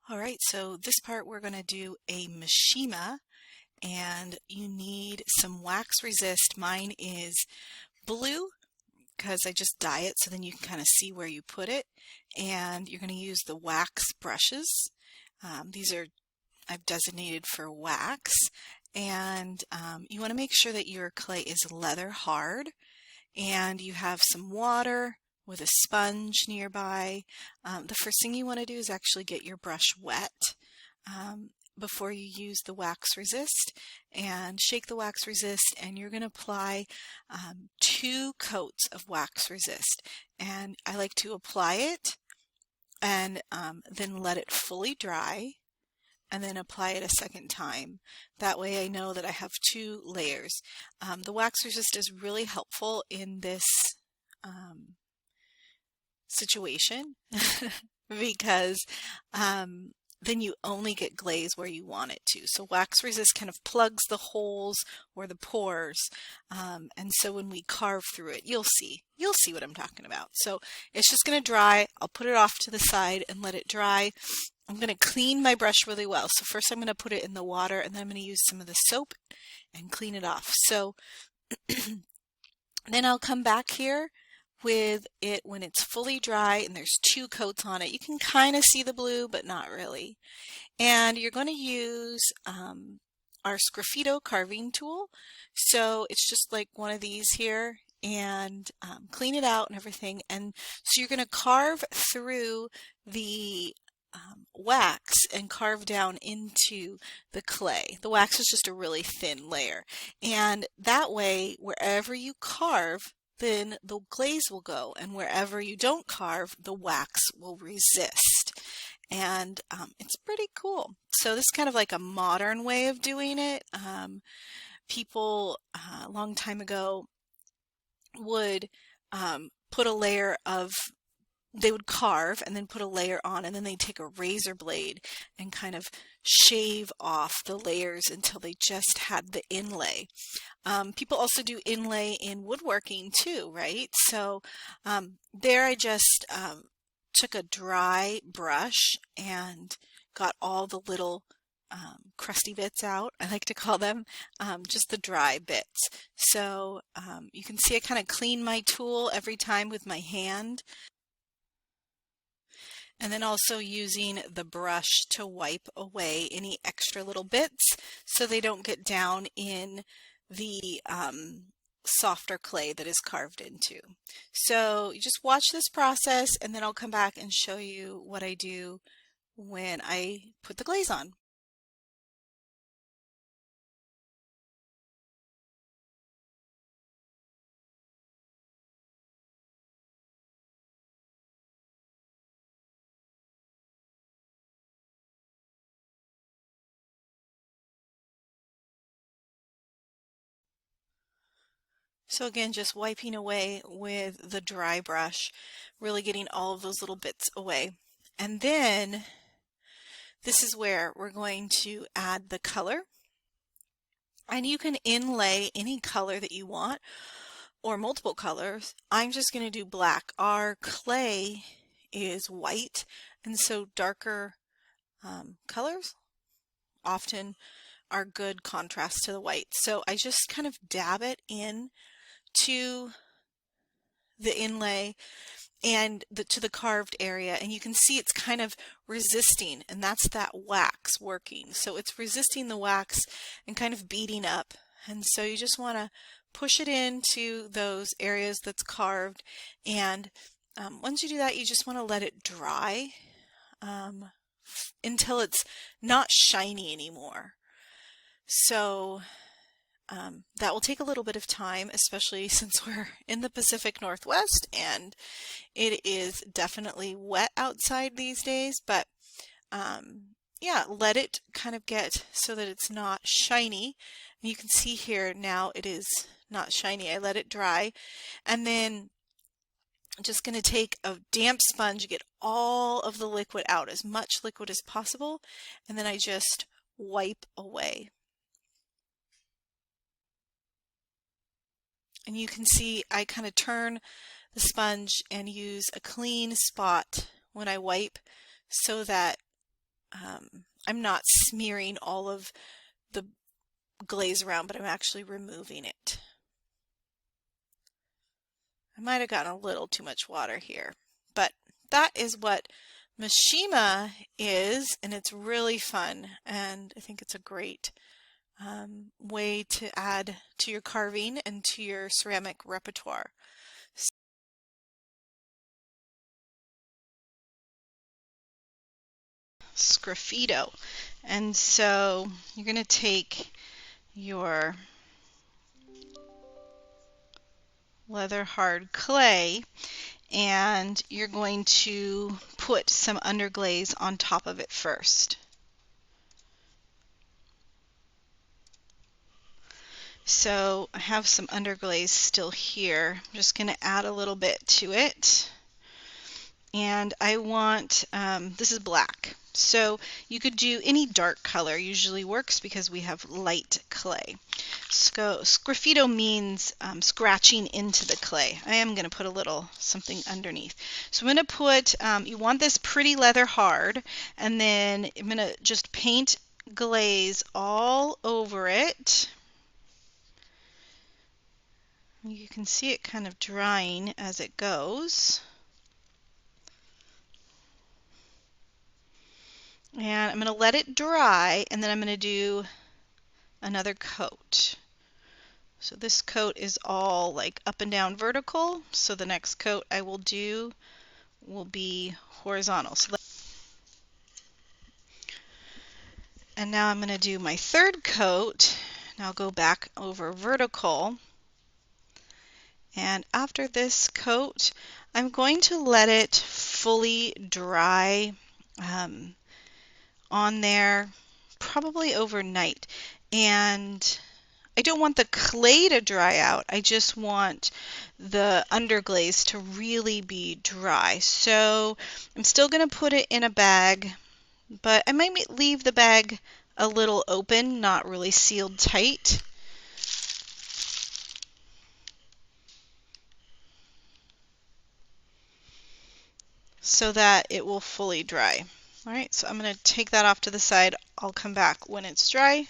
All right, so this part we're going to do a Mishima, and you need some wax resist. Mine is blue because I just dye it so then you can kind of see where you put it. And you're going to use the wax brushes. These are I've designated for wax. And you want to make sure that your clay is leather hard and you have some water with a sponge nearby. The first thing you want to do is actually get your brush wet before you use the wax resist, and shake the wax resist, and you're going to apply 2 coats of wax resist. And I like to apply it and then let it fully dry and then apply it a second time. That way I know that I have 2 layers. The wax resist is really helpful in this situation because then you only get glaze where you want it to. So wax resist kind of plugs the holes or the pores, and so when we carve through it, you'll see what I'm talking about. So it's just going to dry. I'll put it off to the side and let it dry. I'm going to clean my brush really well. So first I'm going to put it in the water, and then I'm going to use some of the soap and clean it off. So then I'll come back here with it when it's fully dry and there's 2 coats on it. You can kind of see the blue, but not really. And you're going to use our Sgraffito carving tool. So it's just like one of these here, and clean it out and everything. And so you're going to carve through the wax and carve down into the clay. The wax is just a really thin layer, and that way wherever you carve, then the glaze will go, and wherever you don't carve, the wax will resist. And it's pretty cool. So this is kind of like a modern way of doing it. People a long time ago would put a layer of they would carve and then put a layer on, and then they'd take a razor blade and kind of shave off the layers until they just had the inlay. People also do inlay in woodworking too, right? So there I just took a dry brush and got all the little crusty bits out. I like to call them just the dry bits. So you can see I kind of clean my tool every time with my hand. And then also using the brush to wipe away any extra little bits so they don't get down in the softer clay that is carved into. So you just watch this process, and then I'll come back and show you what I do when I put the glaze on. So again, just wiping away with the dry brush, really getting all of those little bits away. And then this is where we're going to add the color. And you can inlay any color that you want or multiple colors. I'm just going to do black. Our clay is white, and so darker colors often are good contrast to the white. So I just kind of dab it in to the inlay and to the carved area, and you can see it's kind of resisting, and that's that wax working. So it's resisting the wax and kind of beating up, and so you just want to push it into those areas that's carved, and once you do that, you just want to let it dry until it's not shiny anymore. So that will take a little bit of time, especially since we're in the Pacific Northwest and it is definitely wet outside these days. But yeah, let it kind of get so that it's not shiny. And you can see here now it is not shiny. I let it dry, and then I'm just going to take a damp sponge, get all of the liquid out, as much liquid as possible, and then I just wipe away. And you can see I kind of turn the sponge and use a clean spot when I wipe so that I'm not smearing all of the glaze around, but I'm actually removing it. I might have gotten a little too much water here, but that is what Mishima is, and it's really fun, and I think it's a great way to add to your carving and to your ceramic repertoire. Sgraffito. And so you're going to take your leather hard clay and you're going to put some underglaze on top of it first. So I have some underglaze still here. I'm just going to add a little bit to it. And I want, this is black. So you could do any dark color, usually works because we have light clay. So Sgraffito means scratching into the clay. I am going to put a little something underneath. So I'm going to put, you want this pretty leather hard, and then I'm going to just paint glaze all over it. You can see it kind of drying as it goes. And I'm going to let it dry, and then I'm going to do another coat. So this coat is all like up and down vertical, so the next coat I will do will be horizontal. And now I'm going to do my third coat. Now I'll go back over vertical. And after this coat, I'm going to let it fully dry on there, probably overnight. And I don't want the clay to dry out. I just want the underglaze to really be dry. So I'm still going to put it in a bag, but I might leave the bag a little open, not really sealed tight. So that it will fully dry. All right, so I'm going to take that off to the side. I'll come back when it's dry.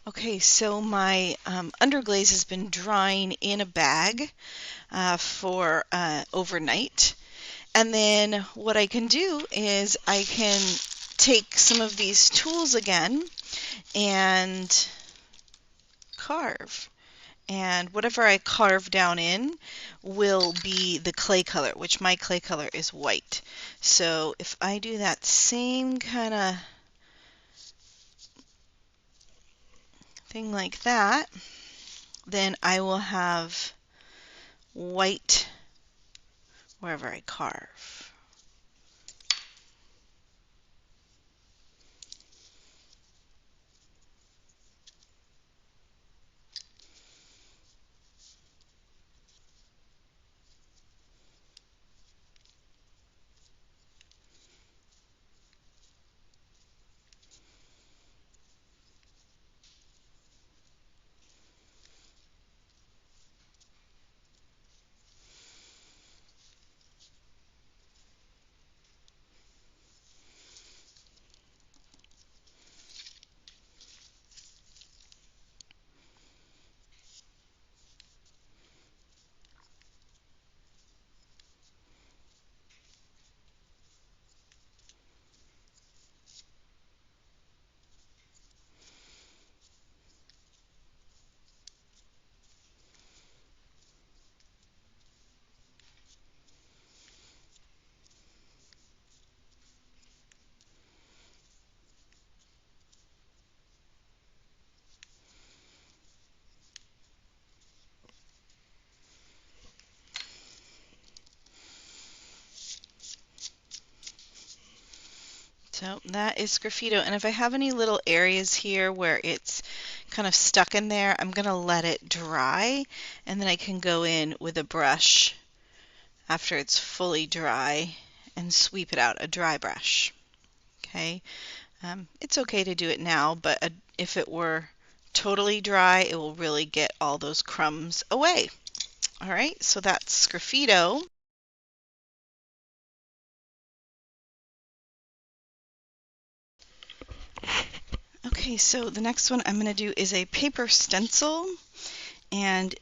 Okay, so my underglaze has been drying in a bag for overnight. And then what I can do is I can take some of these tools again and carve. And whatever I carve down in will be the clay color, which my clay color is white. So if I do that same kind of thing like that, then I will have white wherever I carve. So that is Sgraffito. And if I have any little areas here where it's kind of stuck in there, I'm going to let it dry, and then I can go in with a brush after it's fully dry and sweep it out, a dry brush. Okay, it's okay to do it now, but if it were totally dry, it will really get all those crumbs away. All right, so that's Sgraffito. Okay, so the next one I'm going to do is a paper stencil, and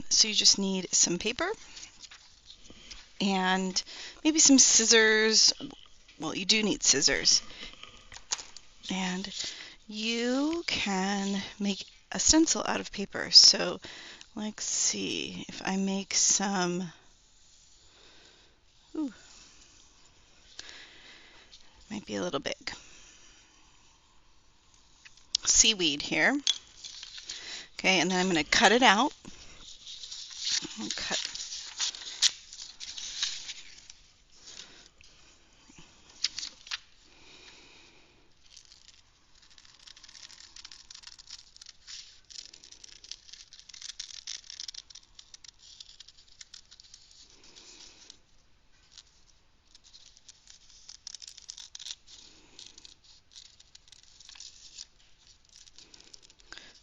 so you just need some paper and maybe some scissors. Well, you do need scissors, and you can make a stencil out of paper. So let's see if I make some, ooh, might be a little big, seaweed here. Okay, and then I'm going to cut it out. Cut.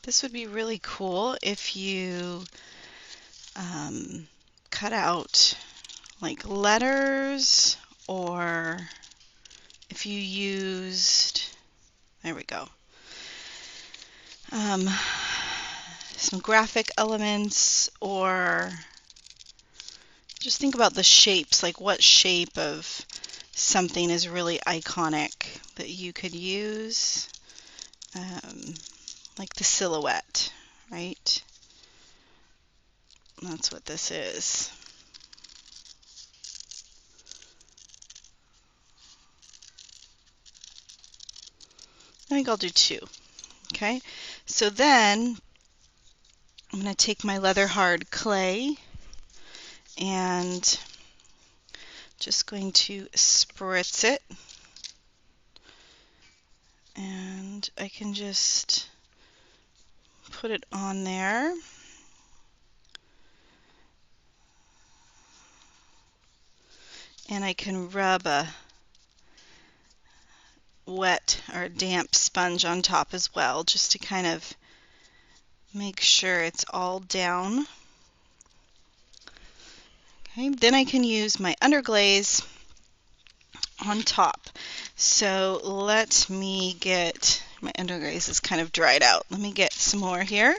This would be really cool if you cut out like letters, or if you used, there we go, some graphic elements, or just think about the shapes, like what shape of something is really iconic that you could use, like the silhouette, right? That's what this is. I think I'll do two. Okay, so then I'm going to take my leather hard clay and just going to spritz it, and I can just put it on there. And I can rub a wet or damp sponge on top as well, just to kind of make sure it's all down. Okay, then I can use my underglaze on top. So let me get, my underglaze is kind of dried out. Let me get some more here.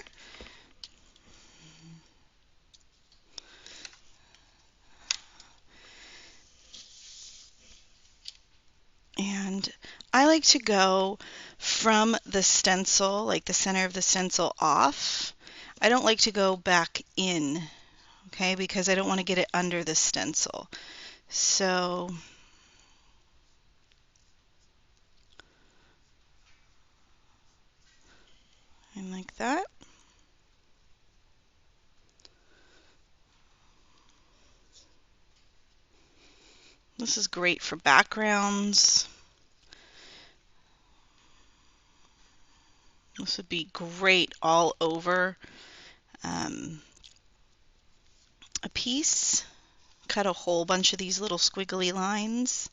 And I like to go from the stencil, like the center of the stencil, off. I don't like to go back in, okay, because I don't want to get it under the stencil. So and like that. This is great for backgrounds. This would be great all over a piece. Cut a whole bunch of these little squiggly lines.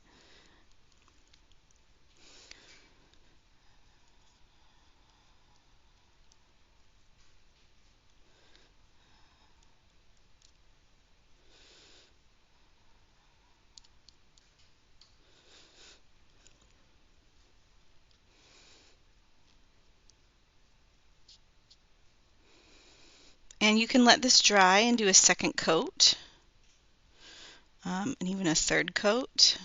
And you can let this dry and do a second coat, and even a third coat.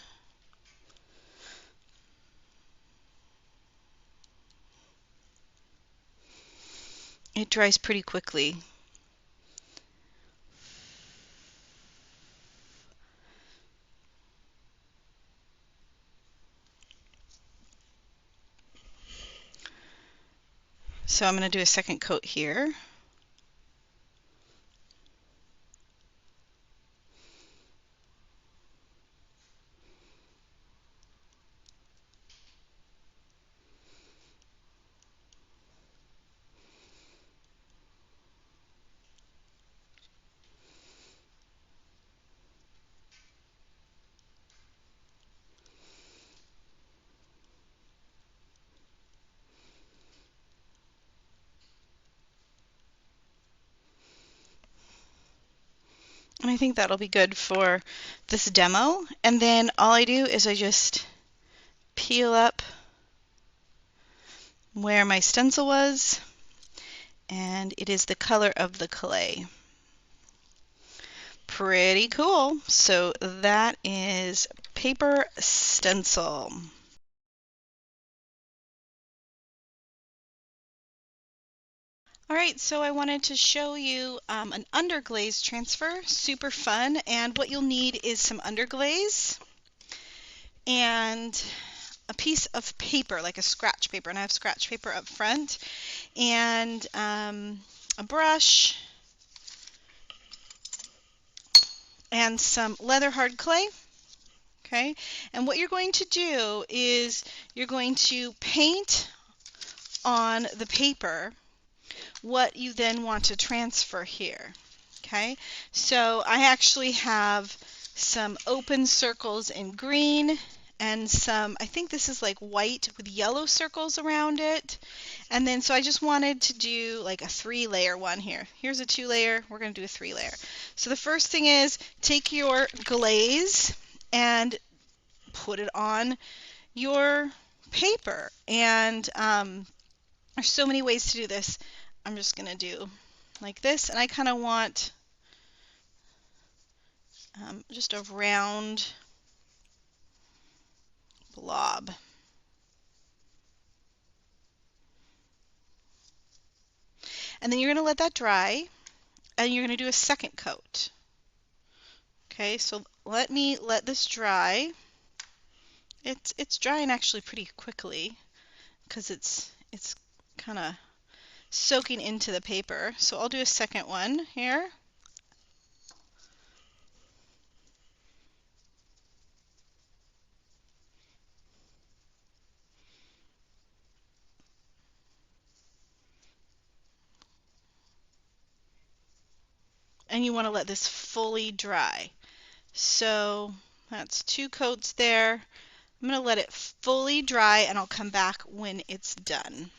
It dries pretty quickly. So I'm going to do a second coat here. I think that'll be good for this demo. And then all I do is I just peel up where my stencil was, and it is the color of the clay. Pretty cool. So that is paper stencil. All right, so I wanted to show you an underglaze transfer, super fun, and what you'll need is some underglaze and a piece of paper, like a scratch paper, and I have scratch paper up front, and a brush, and some leather hard clay. Okay, and what you're going to do is you're going to paint on the paper what you then want to transfer here. Okay, so I actually have some open circles in green and some, I think this is like white with yellow circles around it. And then, so I just wanted to do like a 3-layer one here. Here's a 2-layer, we're going to do a 3-layer. So the first thing is take your glaze and put it on your paper. And there's so many ways to do this. I'm just going to do like this, and I kind of want just a round blob. And then you're going to let that dry, and you're going to do a second coat. Okay, so let this dry. It's drying actually pretty quickly because it's kind of soaking into the paper. So I'll do a second one here. And you want to let this fully dry. So that's 2 coats there. I'm going to let it fully dry, and I'll come back when it's done.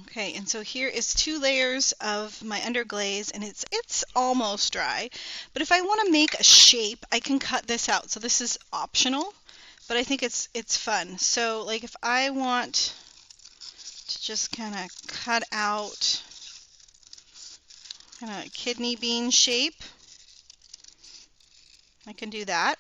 Okay, and so here is 2 layers of my underglaze, and it's almost dry. But if I want to make a shape, I can cut this out. So this is optional, but I think it's fun. So like if I want to just kind of cut out kind of kidney bean shape, I can do that.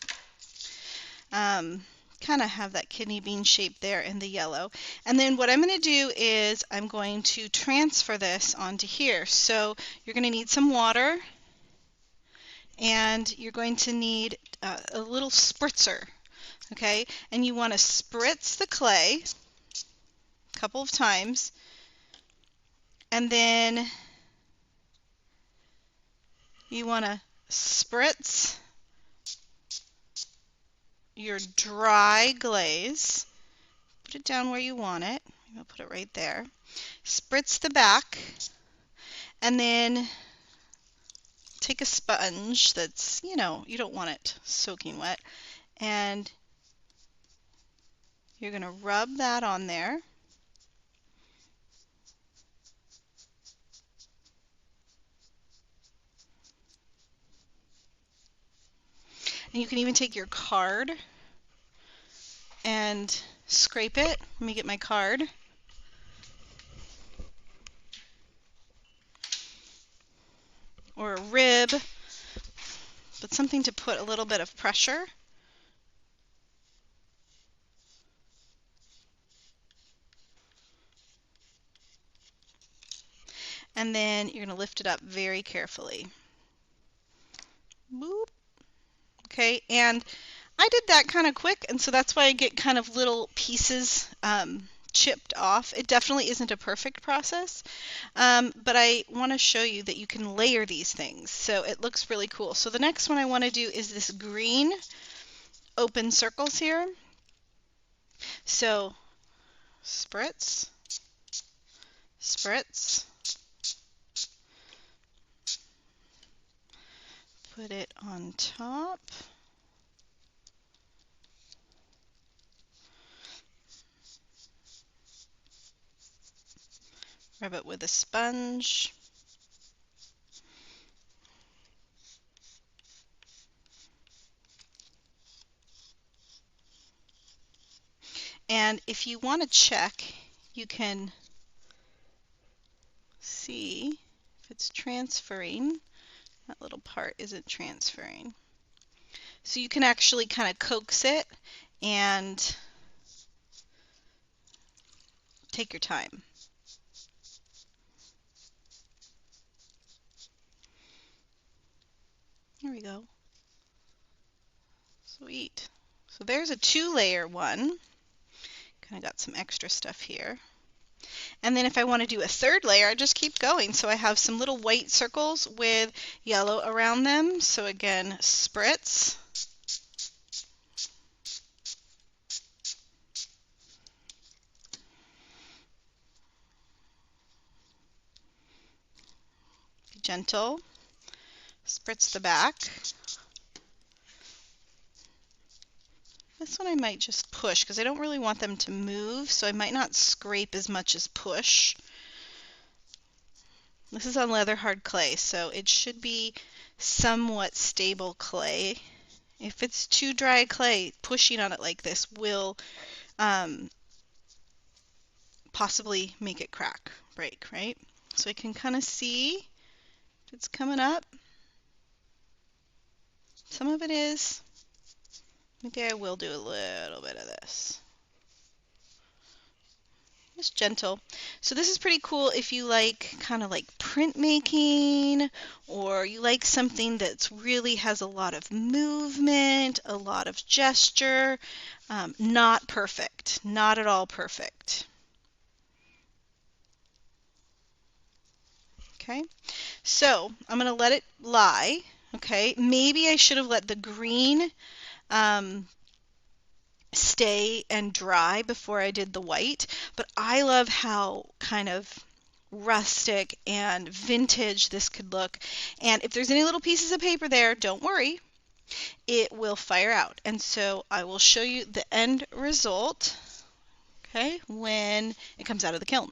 Kind of have that kidney bean shape there in the yellow. And then what I'm going to do is I'm going to transfer this onto here. So you're going to need some water, and you're going to need a little spritzer. Okay, and you want to spritz the clay a couple of times, and then you want to spritz your dry glaze. Put it down where you want it. I'll put it right there. Spritz the back, and then take a sponge that's, you don't want it soaking wet, and you're going to rub that on there. And you can even take your card and scrape it. Let me get my card. Or a rib, but something to put a little bit of pressure. And then you're going to lift it up very carefully. Boop. Okay, and I did that kind of quick, and so that's why I get kind of little pieces chipped off. It definitely isn't a perfect process, but I want to show you that you can layer these things, so it looks really cool. So the next one I want to do is this green open circles here. So spritz, spritz, put it on top. Rub it with a sponge. And if you want to check, you can see if it's transferring. That little part isn't transferring. So you can actually kind of coax it and take your time. Here we go. Sweet. So there's a 2-layer one. Kind of got some extra stuff here. And then if I want to do a 3rd layer, I just keep going. So I have some little white circles with yellow around them. So again, spritz. Be gentle. Spritz the back. This one I might just push because I don't really want them to move, so I might not scrape as much as push. This is on leather hard clay, so it should be somewhat stable clay. If it's too dry clay, pushing on it like this will possibly make it break, right? So I can kind of see if it's coming up. Some of it is. Maybe I will do a little bit of this. Just gentle. So this is pretty cool if you like kind of like printmaking, or you like something that's really has a lot of movement, a lot of gesture. Not perfect, not at all perfect. Okay, so I'm going to let it lie. Okay, maybe I should have let the green stay and dry before I did the white, but I love how kind of rustic and vintage this could look. And if there's any little pieces of paper there, don't worry, it will fire out. And so I will show you the end result, okay, when it comes out of the kiln.